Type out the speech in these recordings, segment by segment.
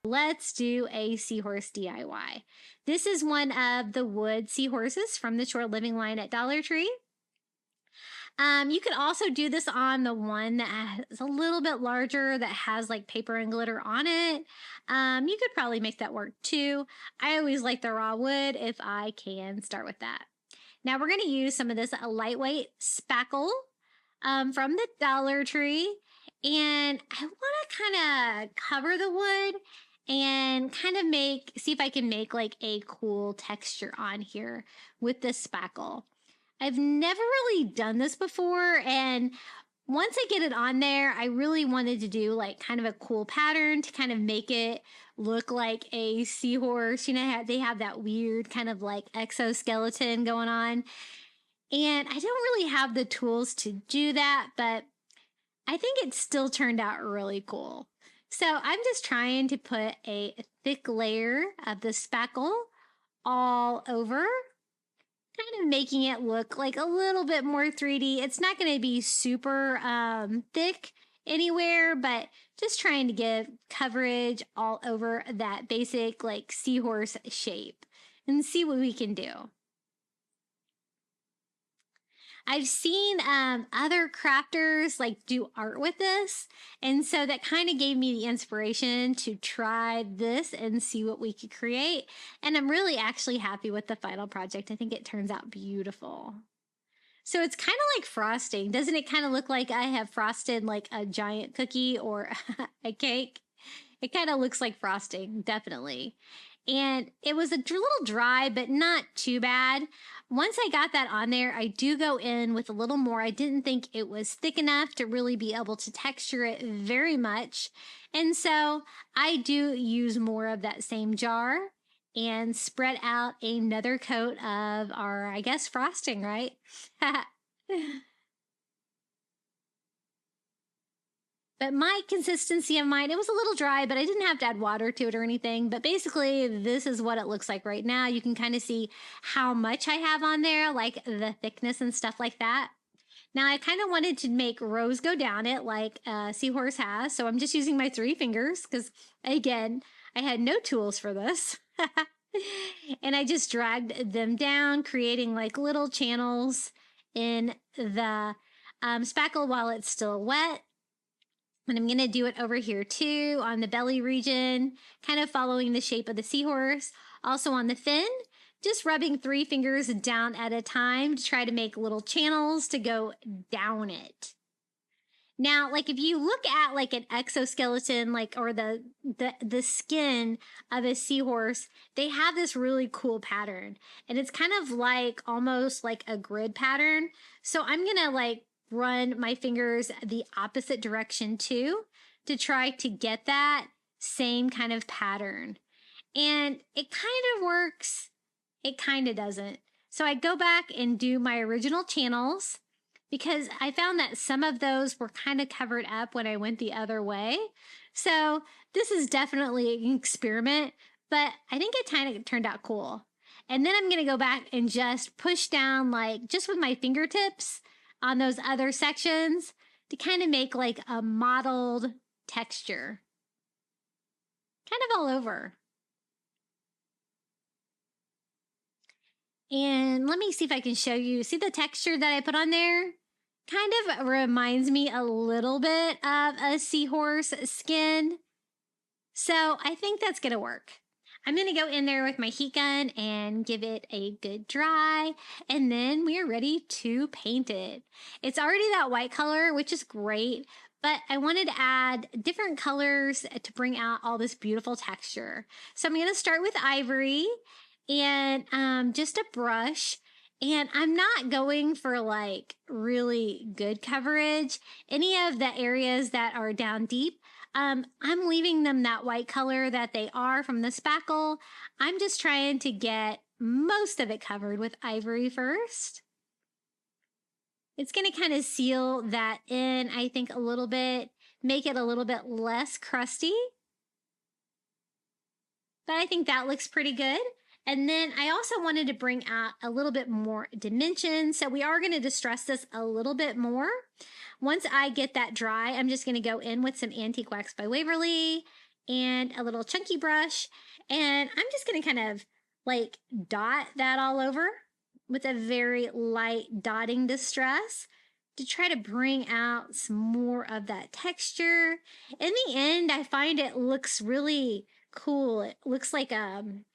Let's do a seahorse DIY. This is one of the wood seahorses from the Short Living line at Dollar Tree. You could also do this on the one that is a little bit larger that has like paper and glitter on it. You could probably make that work too. I always like the raw wood if I can start with that. Now we're going to use some of this lightweight spackle from the Dollar Tree. And I want to kind of cover the wood and kind of see if I can make like a cool texture on here with this spackle. I've never really done this before, and once I get it on there, I really wanted to do like kind of a cool pattern to kind of make it look like a seahorse. You know, they have that weird kind of like exoskeleton going on. And I don't really have the tools to do that, but I think it still turned out really cool. So I'm just trying to put a thick layer of the spackle all over, kind of making it look like a little bit more 3D. It's not going to be super thick anywhere, but just trying to give coverage all over that basic like seahorse shape and see what we can do. I've seen other crafters like do art with this, and so that kind of gave me the inspiration to try this and see what we could create. And I'm really actually happy with the final project. I think it turns out beautiful. So it's kind of like frosting. Doesn't it kind of look like I have frosted like a giant cookie or a cake? It kind of looks like frosting, definitely. And it was a little dry, but not too bad. Once I got that on there, I do go in with a little more. I didn't think it was thick enough to really be able to texture it very much. And so I do use more of that same jar and spread out another coat of our, I guess, frosting, right? But my consistency of mine, it was a little dry, but I didn't have to add water to it or anything. But basically, this is what it looks like right now. You can kind of see how much I have on there, like the thickness and stuff like that. Now, I kind of wanted to make rows go down it like a seahorse has. So I'm just using my 3 fingers because, again, I had no tools for this. And I just dragged them down, creating like little channels in the spackle while it's still wet. And I'm going to do it over here too on the belly region, kind of following the shape of the seahorse. Also on the fin, just rubbing 3 fingers down at a time to try to make little channels to go down it. Now, like if you look at like an exoskeleton, like or the skin of a seahorse, they have this really cool pattern, and it's kind of like almost like a grid pattern. So I'm going to like run my fingers the opposite direction too to try to get that same kind of pattern. And it kind of works, it kind of doesn't. So I go back and do my original channels because I found that some of those were kind of covered up when I went the other way. So this is definitely an experiment, but I think it kind of turned out cool. And then I'm going to go back and just push down like just with my fingertips on those other sections to kind of make like a mottled texture. Kind of all over. And let me see if I can show you. See the texture that I put on there? Kind of reminds me a little bit of a seahorse skin. So I think that's going to work. I'm going to go in there with my heat gun and give it a good dry, and then we are ready to paint it. It's already that white color, which is great, but I wanted to add different colors to bring out all this beautiful texture. So I'm going to start with ivory and just a brush. And I'm not going for like really good coverage. Any of the areas that are down deep, I'm leaving them that white color that they are from the spackle. I'm just trying to get most of it covered with ivory first. It's going to kind of seal that in, I think, a little bit, make it a little bit less crusty. But I think that looks pretty good. And then I also wanted to bring out a little bit more dimension. So we are going to distress this a little bit more. Once I get that dry, I'm just going to go in with some Antique Wax by Waverly and a little chunky brush. And I'm just going to kind of like dot that all over with a very light dotting distress to try to bring out some more of that texture. In the end, I find it looks really cool. It looks like kind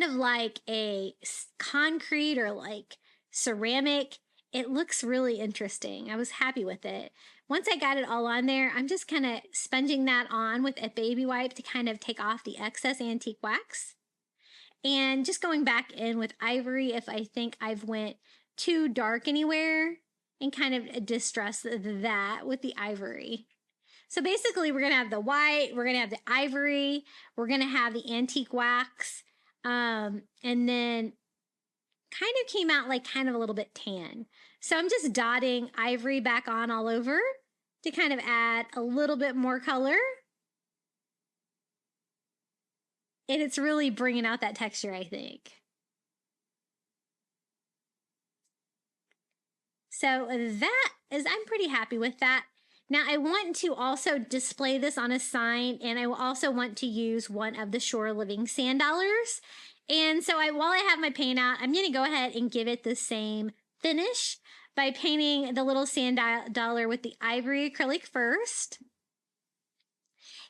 of like a concrete or like ceramic. It looks really interesting. I was happy with it. Once I got it all on there, I'm just kind of sponging that on with a baby wipe to kind of take off the excess antique wax. And just going back in with ivory if I think I've went too dark anywhere, and kind of distress that with the ivory. So basically we're going to have the white, we're going to have the ivory, we're going to have the antique wax, and then kind of came out like kind of a little bit tan. So I'm just dotting ivory back on all over to kind of add a little bit more color. And it's really bringing out that texture, I think. So I'm pretty happy with that. Now I want to also display this on a sign, and I will also want to use one of the Shore Living sand dollars. And so while I have my paint out, I'm going to go ahead and give it the same finish by painting the little sand dollar with the ivory acrylic first.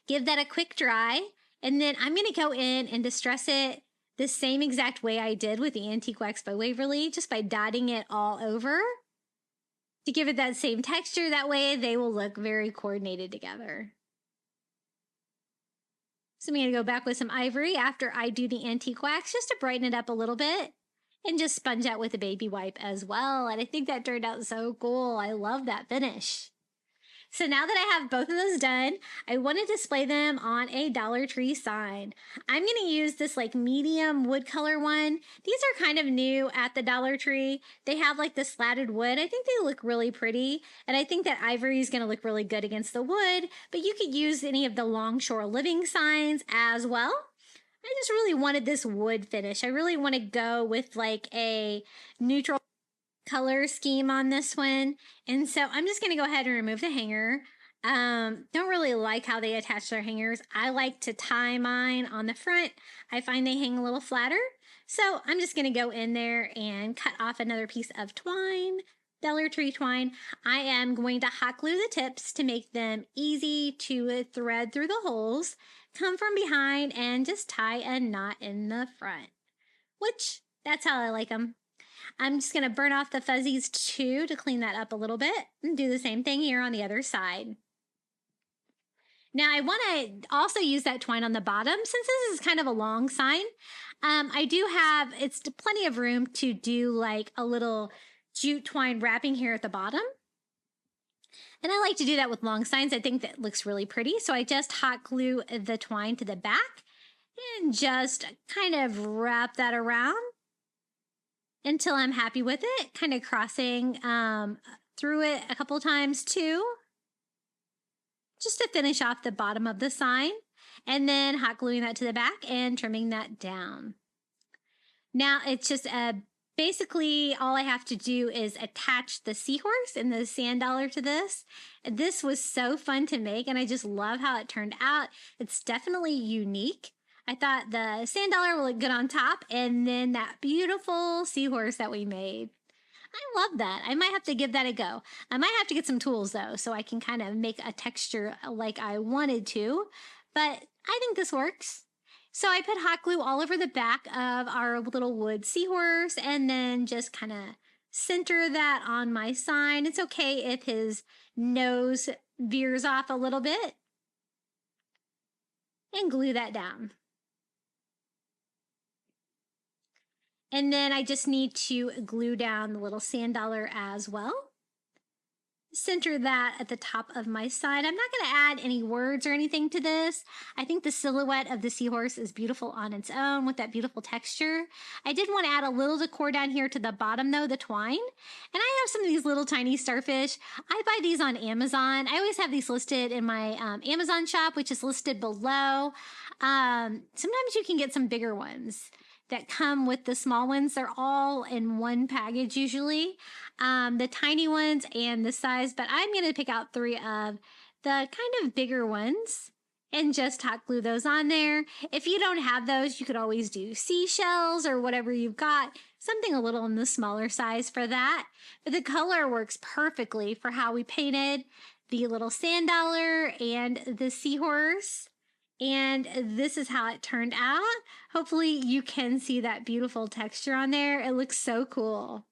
Give that a quick dry, and then I'm going to go in and distress it the same exact way I did with the Antique Wax by Waverly, just by dotting it all over to give it that same texture. That way they will look very coordinated together. So I'm going to go back with some ivory after I do the antique wax just to brighten it up a little bit, and just sponge out with a baby wipe as well. And I think that turned out so cool. I love that finish. So now that I have both of those done, I want to display them on a Dollar Tree sign. I'm going to use this like medium wood color one. These are kind of new at the Dollar Tree. They have like the slatted wood. I think they look really pretty. And I think that ivory is going to look really good against the wood, but you could use any of the Longshore Living signs as well. I just really wanted this wood finish. I really want to go with like a neutral color scheme on this one. And so I'm just going to go ahead and remove the hanger. Don't really like how they attach their hangers. I like to tie mine on the front. I find they hang a little flatter. So I'm just going to go in there and cut off another piece of twine, Dollar Tree twine. I am going to hot glue the tips to make them easy to thread through the holes, come from behind, and just tie a knot in the front, which that's how I like them. I'm just going to burn off the fuzzies too to clean that up a little bit, and do the same thing here on the other side. Now I want to also use that twine on the bottom since this is kind of a long sign. I do have, it's plenty of room to do like a little jute twine wrapping here at the bottom. And I like to do that with long signs. I think that looks really pretty. So I just hot glue the twine to the back and just kind of wrap that around until I'm happy with it, kind of crossing through it a couple times too, just to finish off the bottom of the sign, and then hot gluing that to the back and trimming that down. Now it's just basically all I have to do is attach the seahorse and the sand dollar to this. This was so fun to make, and I just love how it turned out. It's definitely unique. I thought the sand dollar will look good on top, and then that beautiful seahorse that we made. I love that. I might have to give that a go. I might have to get some tools though, so I can kind of make a texture like I wanted to, but I think this works. So I put hot glue all over the back of our little wood seahorse, and then just kind of center that on my sign. It's okay if his nose veers off a little bit, and glue that down. And then I just need to glue down the little sand dollar as well. Center that at the top of my sign. I'm not going to add any words or anything to this. I think the silhouette of the seahorse is beautiful on its own with that beautiful texture. I did want to add a little decor down here to the bottom though, the twine. And I have some of these little tiny starfish. I buy these on Amazon. I always have these listed in my Amazon shop, which is listed below. Sometimes you can get some bigger ones that come with the small ones. They're all in one package usually, the tiny ones and the size, but I'm going to pick out 3 of the kind of bigger ones and just hot glue those on there. If you don't have those, you could always do seashells or whatever you've got, something a little in the smaller size for that. But the color works perfectly for how we painted the little sand dollar and the seahorse. And this is how it turned out. Hopefully you can see that beautiful texture on there. It looks so cool.